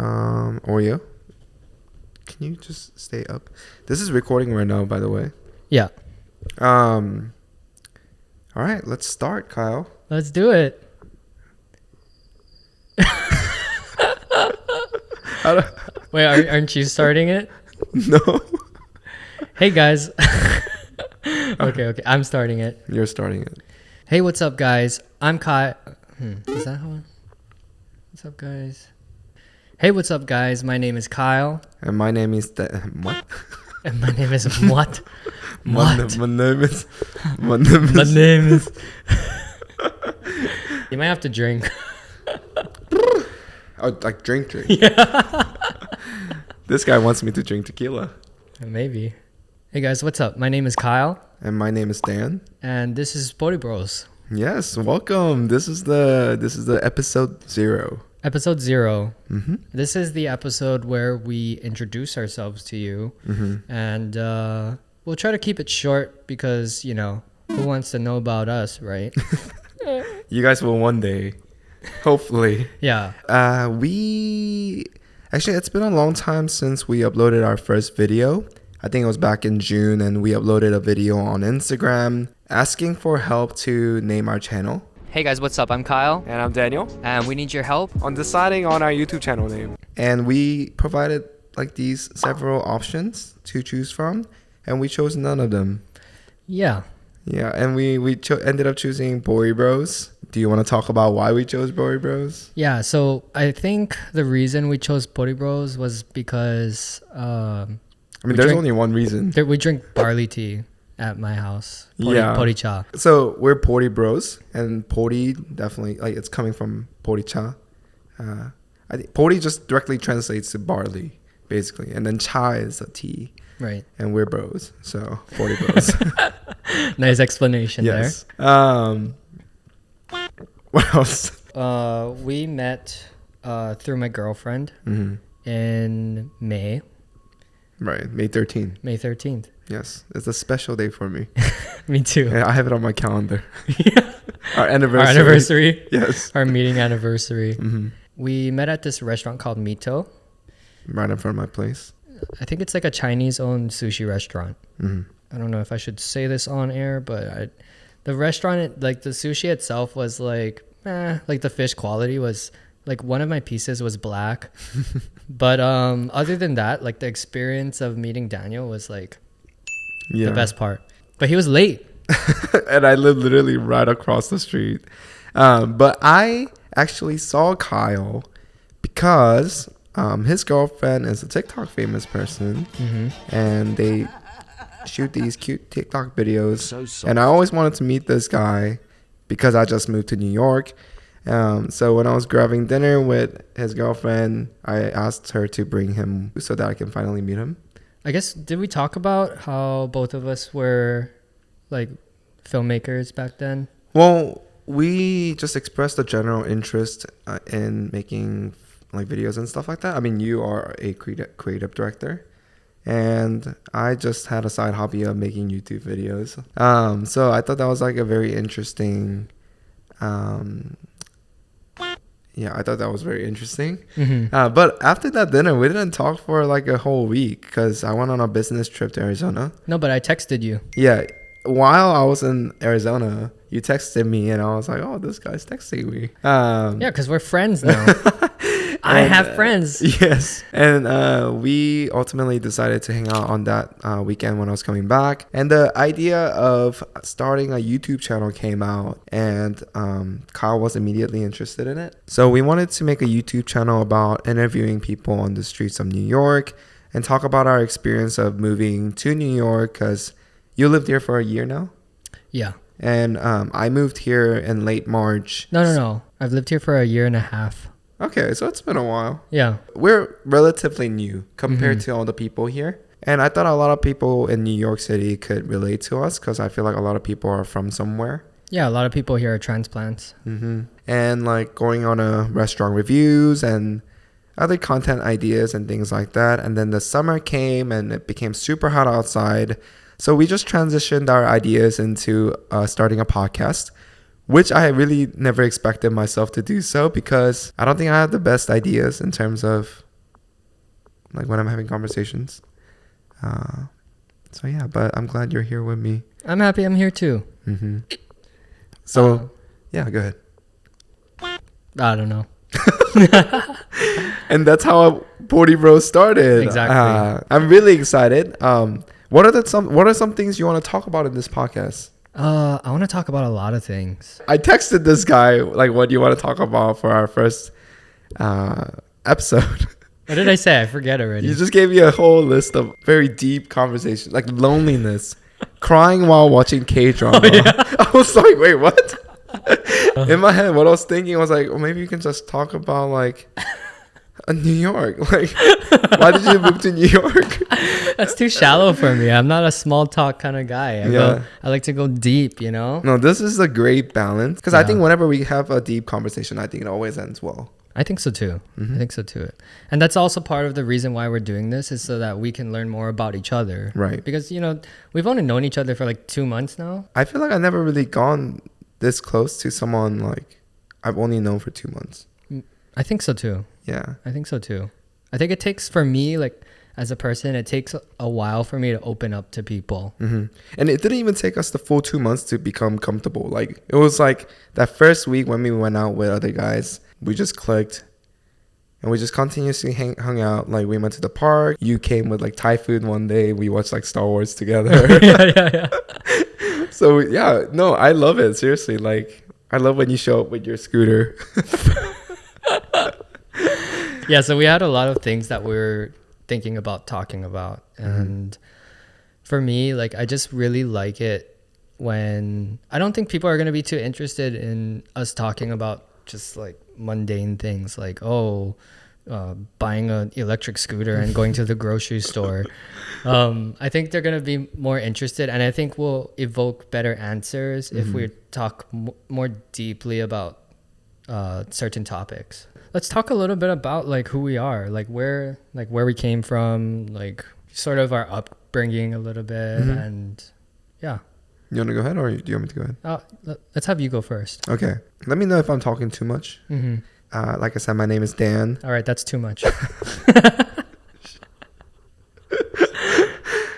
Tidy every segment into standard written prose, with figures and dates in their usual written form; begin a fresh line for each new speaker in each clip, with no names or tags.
Oreo. Can you just stay up? This is recording right now, by the way.
Yeah.
All right, let's start, Kyle.
Let's do it. Wait, aren't you starting it?
No.
Hey, guys. Okay. I'm starting it.
You're starting it.
Hey, what's up, guys? I'm Kai. Is that how? What's up, guys? Hey, what's up, guys? My name is Kyle.
And my name is... what?
And my name is what?
My name is...
You might have to drink.
Oh, like drink.
Yeah.
This guy wants me to drink tequila.
Maybe. Hey, guys, what's up? My name is Kyle.
And my name is Dan.
And this is Boribros.
Yes, welcome. This is the episode 0.
Episode 0.
Mm-hmm.
This is the episode where we introduce ourselves to you.
Mm-hmm.
And we'll try to keep it short because, you know, who wants to know about us, right?
You guys will one day. Hopefully.
Yeah.
Actually, it's been a long time since we uploaded our first video. I think it was back in June, and we uploaded a video on Instagram asking for help to name our channel.
Hey guys, what's up? I'm Kyle.
And I'm Daniel.
And we need your help
On deciding on our YouTube channel name. And we provided like these several options to choose from, and we chose none of them.
Yeah.
Yeah, and we ended up choosing Boribros. Do you want to talk about why we chose Boribros?
Yeah, so I think the reason we chose Boribros was because
there's only one reason.
we drink barley tea at my house. Pori cha.
So we're Pori Bros, and Pori definitely, like, it's coming from Pori cha. I think Pori just directly translates to barley, basically, and then cha is a tea.
Right.
And we're bros, so 40 bros.
Nice explanation there.
What else?
We met through my girlfriend
Mm-hmm.
in May.
Right, May 13th.
May 13th.
Yes, it's a special day for me.
Me too.
Yeah, I have it on my calendar.
Yeah.
Our anniversary.
Our anniversary.
Yes.
Our meeting anniversary.
Mm-hmm.
We met at this restaurant called Mito.
Right in front of my place.
I think it's like a Chinese-owned sushi restaurant.
Mm-hmm.
I don't know if I should say this on air, but the restaurant, like the sushi itself was like the fish quality was like one of my pieces was black. But other than that, like the experience of meeting Daniel was like the best part. But he was late.
And I live literally right across the street. But I actually saw Kyle because his girlfriend is a TikTok famous person.
Mm-hmm.
And they shoot these cute TikTok videos. And I always wanted to meet this guy because I just moved to New York. So when I was grabbing dinner with his girlfriend, I asked her to bring him so that I can finally meet him.
I guess, did we talk about how both of us were like filmmakers back then?
Well, we just expressed a general interest in making like videos and stuff like that. I mean, you are a creative director, and I just had a side hobby of making YouTube videos. So I thought that was like a very interesting... I thought that was very interesting.
Mm-hmm.
But after that dinner, we didn't talk for like a whole week because I went on a business trip to Arizona.
No, but I texted you.
Yeah. While I was in Arizona, you texted me and I was like, oh, this guy's texting me.
Yeah, because we're friends now. I have friends.
Yes. And we ultimately decided to hang out on that weekend when I was coming back. And the idea of starting a YouTube channel came out, and Kyle was immediately interested in it. So we wanted to make a YouTube channel about interviewing people on the streets of New York and talk about our experience of moving to New York, because you lived here for a year now?
Yeah.
And I moved here in late March.
No. I've lived here for a year and a half.
Okay, so it's been a while.
Yeah.
We're relatively new compared to all the people here. And I thought a lot of people in New York City could relate to us because I feel like a lot of people are from somewhere.
Yeah, a lot of people here are transplants.
Mm-hmm. And like going on a restaurant reviews and other content ideas and things like that. And then the summer came and it became super hot outside. So we just transitioned our ideas into starting a podcast, which I really never expected myself to do so, because I don't think I have the best ideas in terms of like when I'm having conversations. So yeah, but I'm glad you're here with me.
I'm happy I'm here too.
Mm-hmm. So yeah, go ahead.
I don't know.
And that's how Boribros started.
Exactly.
I'm really excited. What are some things you want to talk about in this podcast?
I want to talk about a lot of things.
I texted this guy like, what do you want to talk about for our first episode?
What did I say? I forget already.
You just gave me a whole list of very deep conversations, like loneliness, crying while watching K-drama.
Oh, yeah.
I was like, wait, what? In my head, what I was thinking was like, well, maybe you can just talk about like New York. Like, why did you move to New York?
That's too shallow for me. I'm not a small talk kind of guy. I like to go deep, you know?
No, this is a great balance. Because I
Yeah.
think whenever we have a deep conversation, I think it always ends well.
I think so too.
Mhm.
I think so too. And that's also part of the reason why we're doing this is so that we can learn more about each other.
Right.
Because, you know, we've only known each other for like 2 months now.
I feel like I've never really gone this close to someone like I've only known for 2 months.
I think so too.
Yeah.
I think so too. I think it takes for me, like as a person, it takes a while for me to open up to people.
Mm-hmm. And it didn't even take us the full 2 months to become comfortable. Like it was like that first week when we went out with other guys, we just clicked and we just continuously hung out. Like we went to the park. You came with like Thai food one day. We watched like Star Wars together.
yeah.
So yeah, no, I love it. Seriously. Like I love when you show up with your scooter.
Yeah, so we had a lot of things that we were thinking about talking about. And for me, like I just really like it when I don't think people are going to be too interested in us talking about just like mundane things like, buying an electric scooter and going to the grocery store. I think they're going to be more interested, and I think we'll evoke better answers if we talk more deeply about certain topics. Let's talk a little bit about like who we are, like where we came from, like sort of our upbringing a little bit. And yeah.
You want to go ahead or do you want me to go ahead?
Let's have you go first.
Okay. Let me know if I'm talking too much. Like I said, my name is Dan.
All right, that's too much.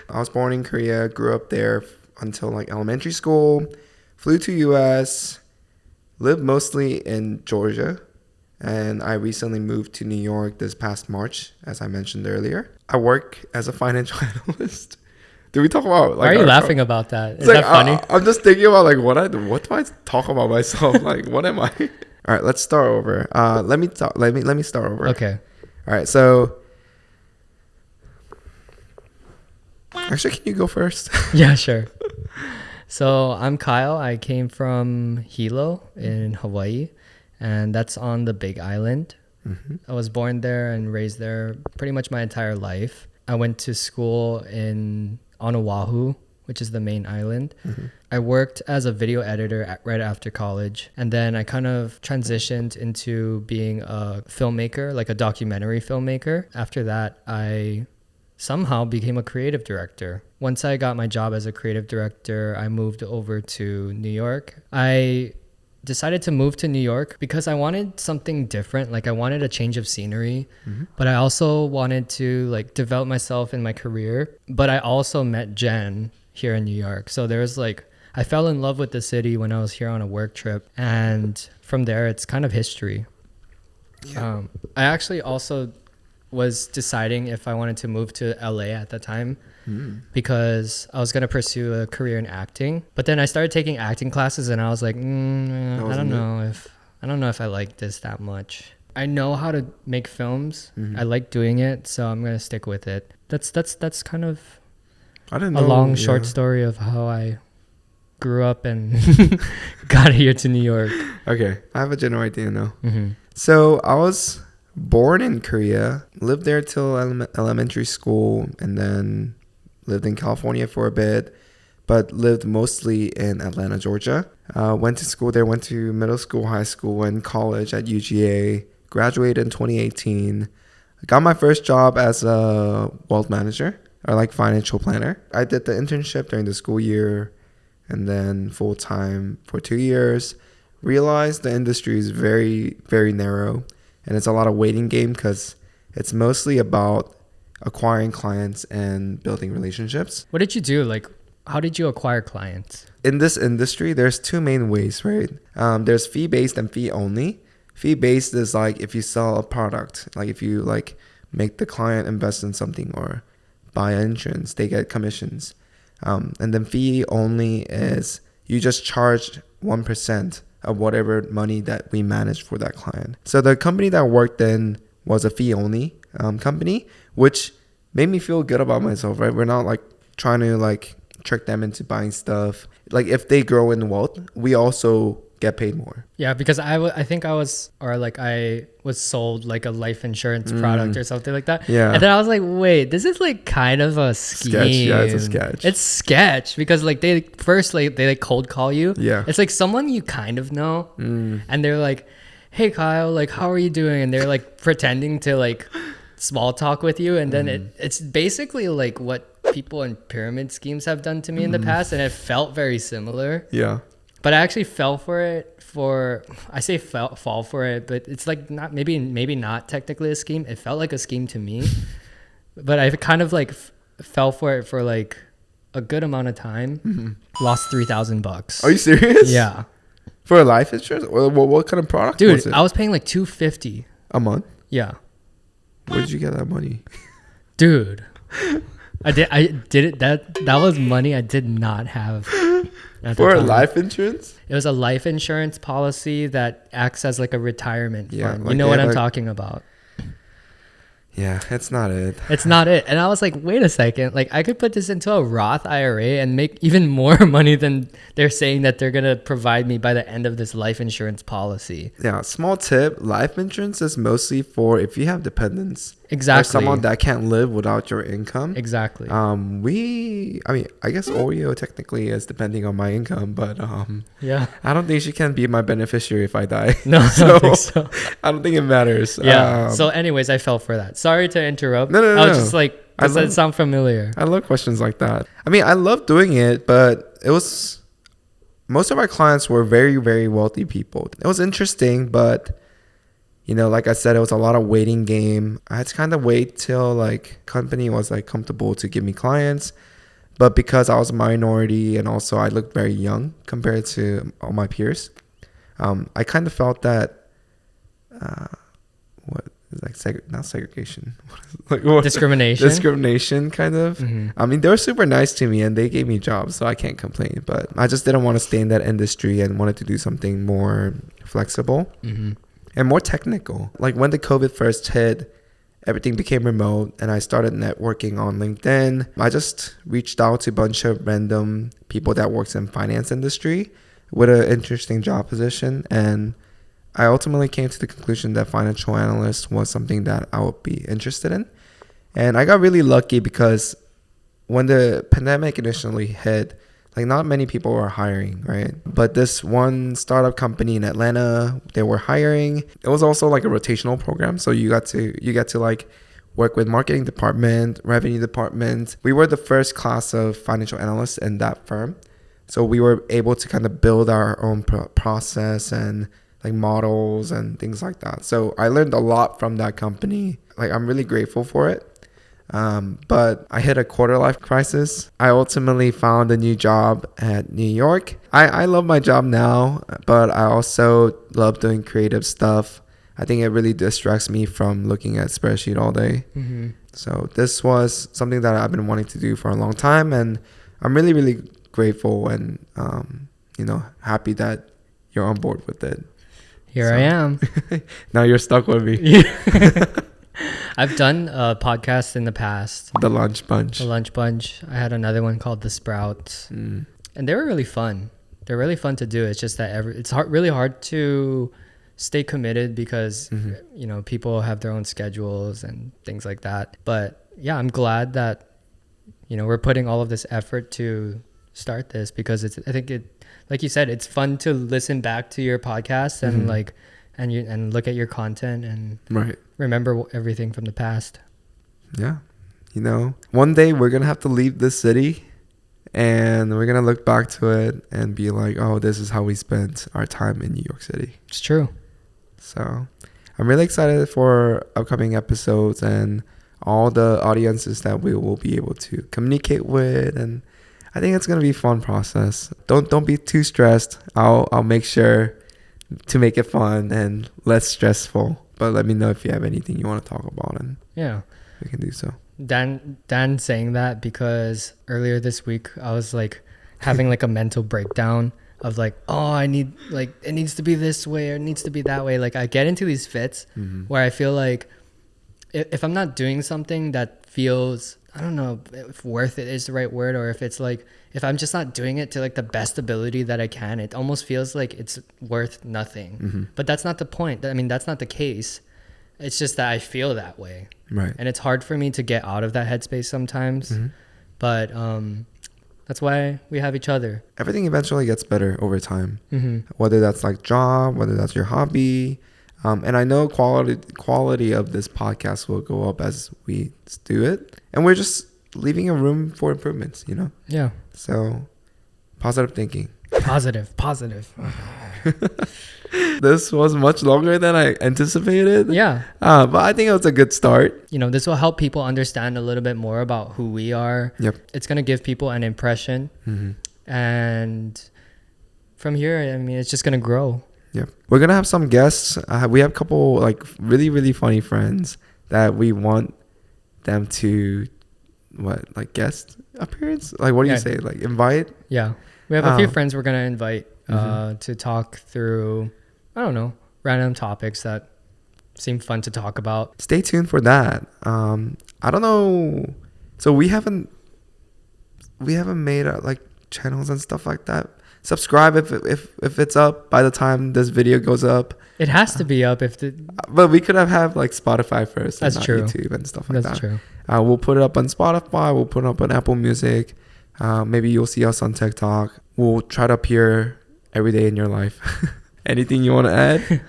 I was born in Korea, grew up there until like elementary school, flew to US, lived mostly in Georgia, and I recently moved to New York this past March, as I mentioned earlier. I work as a financial analyst. Did we talk about like?
Why are you laughing about that? Is
like,
that funny?
I'm just thinking about like what do I talk about myself? Like what am I? All right, let's start over. Let me start over.
Okay.
All right, so actually, can you go first?
Yeah, sure. So I'm Kyle. I came from Hilo in Hawaii, and that's on the Big Island. I was born there and raised there pretty much my entire life. I went to school on Oahu, which is the main island. I worked as a video editor right after college, and then I kind of transitioned into being a filmmaker, like a documentary filmmaker. After that, I somehow became a creative director. Once I got my job as a creative director, I moved over to New York. I decided to move to New York because I wanted something different. Like I wanted a change of scenery, but I also wanted to like develop myself in my career. But I also met Jen here in New York. So there was like, I fell in love with the city when I was here on a work trip. And from there, it's kind of history.
Yeah.
I actually also was deciding if I wanted to move to LA at the time because I was going to pursue a career in acting. But then I started taking acting classes and I was like, I don't know if I like this that much. I know how to make films. I like doing it, so I'm going to stick with it. That's kind of
I didn't
a
know,
long short story of how I grew up and got here to New York.
Okay, I have a general idea now. So I was born in Korea, lived there till elementary school, and then lived in California for a bit, but lived mostly in Atlanta, Georgia. Went to school there, went to middle school, high school, and college at UGA. Graduated in 2018. Got my first job as a wealth manager or like financial planner. I did the internship during the school year and then full time for 2 years. Realized the industry is very, very narrow and it's a lot of waiting game because it's mostly about acquiring clients and building relationships.
What did you do? Like, how did you acquire clients?
In this industry, there's two main ways, right? There's fee-based and fee-only. Fee-based is like if you sell a product, like if you like make the client invest in something or buy insurance, they get commissions. And then fee-only is you just charge 1% of whatever money that we manage for that client. So the company that I worked in was a fee-only company, which made me feel good about myself, right? We're not like trying to like trick them into buying stuff. Like if they grow in wealth, we also get paid more.
Yeah, because I think I was sold like a life insurance product or something like that.
Yeah.
And then I was like, wait, this is like kind of a scheme.
Sketch. Yeah, it's a sketch.
It's sketch because like they cold call you.
Yeah.
It's like someone you kind of know. And they're like, hey Kyle, like how are you doing? And they're like pretending to like small talk with you. And then it's basically like what people in pyramid schemes have done to me in the past. And it felt very similar.
Yeah.
But I actually fell for it fall for it, but it's like not maybe not technically a scheme. It felt like a scheme to me, but I kind of like fell for it for like a good amount of time. Lost $3,000.
Are you serious?
Yeah.
For a life insurance? What kind of product was
Dude,
it?
I was paying like $250
a month?
Yeah.
Where did you get that money?
Dude, I did it. That was money I did not have.
For a life insurance?
It was a life insurance policy that acts as like a retirement fund.
Like
you know what I'm talking about.
Yeah, it's not it.
It's not it. And I was like, wait a second. Like I could put this into a Roth IRA and make even more money than they're saying that they're going to provide me by the end of this life insurance policy.
Yeah, small tip. Life insurance is mostly for if you have dependents.
Exactly.
Or someone that can't live without your income.
Exactly.
I guess Oreo technically is depending on my income, but
yeah.
I don't think she can be my beneficiary if I die.
No, I don't think so.
I don't think it matters.
Yeah. So anyways, I fell for that. Sorry to interrupt.
No.
I was just like, does that sound familiar?
I love questions like that. I mean, I love doing it, but most of our clients were very, very wealthy people. It was interesting, but you know, like I said, it was a lot of waiting game. I had to kind of wait till like company was like comfortable to give me clients. But because I was a minority and also I looked very young compared to all my peers, I kind of felt that not segregation, discrimination kind of. I mean, they were super nice to me and they gave me jobs, so I can't complain. But I just didn't want to stay in that industry and wanted to do something more flexible. And more technical. Like when the COVID first hit, everything became remote and I started networking on LinkedIn. I just reached out to a bunch of random people that works in finance industry with an interesting job position. And I ultimately came to the conclusion that financial analyst was something that I would be interested in. And I got really lucky because when the pandemic initially hit, like not many people were hiring, right? But this one startup company in Atlanta, they were hiring. It was also like a rotational program. So you get to like work with marketing department, revenue department. We were the first class of financial analysts in that firm. So we were able to kind of build our own process and like models and things like that. So I learned a lot from that company. Like I'm really grateful for it. But I hit a quarter life crisis. I ultimately found a new job at New York. I love my job now, but I also love doing creative stuff. I think it really distracts me from looking at spreadsheet all day. So this was something that I've been wanting to do for a long time, and I'm really, really grateful and happy that you're on board with it.
Here I am.
Now you're stuck with me.
I've done podcasts in the past.
The Lunch Bunch.
I had another one called The Sprout. And they were really fun. They're really fun to do. It's just that it's really hard to stay committed because, people have their own schedules and things like that. But yeah, I'm glad that, we're putting all of this effort to start this because I think like you said, it's fun to listen back to your podcast and and look at your content and remember everything from the past.
Yeah. One day we're going to have to leave this city and we're going to look back to it and be like, oh, this is how we spent our time in New York City.
It's true.
So I'm really excited for upcoming episodes and all the audiences that we will be able to communicate with, and I think it's gonna be a fun process. Don't be too stressed. I'll make sure to make it fun and less stressful. But let me know if you have anything you want to talk about, and
Yeah.
we can do so.
Dan saying that because earlier this week I was like having like a mental breakdown of like, oh, I need, like, it needs to be this way or it needs to be that way. Like I get into these fits where I feel like if I'm not doing something that feels, I don't know if worth it is the right word, or if it's like, if I'm just not doing it to like the best ability that I can, it almost feels like it's worth nothing. But that's not the point. I mean, that's not the case. It's just that I feel that way.
Right.
And it's hard for me to get out of that headspace sometimes. But that's why we have each other.
Everything eventually gets better over time. Whether that's like job, whether that's your hobby. And I know quality of this podcast will go up as we do it. And we're just leaving a room for improvements, you know?
Yeah.
So, positive thinking.
Positive.
This was much longer than I anticipated.
Yeah.
But I think it was a good start.
You know, this will help people understand a little bit more about who we are.
Yep.
It's going to give people an impression. And from here, I mean, it's just going to grow.
Yep. We're going to have some guests. We have a couple like really, really funny friends that we want them to, guest appearance? Like, what do you say? Like, invite?
Yeah. We have a few friends we're going to invite to talk through, I don't know, random topics that seem fun to talk about.
Stay tuned for that. I don't know. So we haven't made like channels and stuff like that. Subscribe if it's up by the time this video goes up.
It has to be up
but we could have like Spotify first.
That's
and not
true.
YouTube and stuff like that.
That's true.
We'll put it up on Spotify. We'll put it up on Apple Music. Maybe you'll see us on TikTok. We'll try to appear every day in your life. Anything you want to add?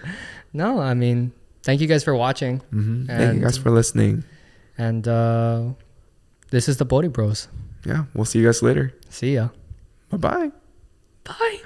No, I mean, thank you guys for watching.
Thank you guys for listening.
And this is the Boribros.
Yeah, we'll see you guys later.
See ya.
Bye-bye.
Bye.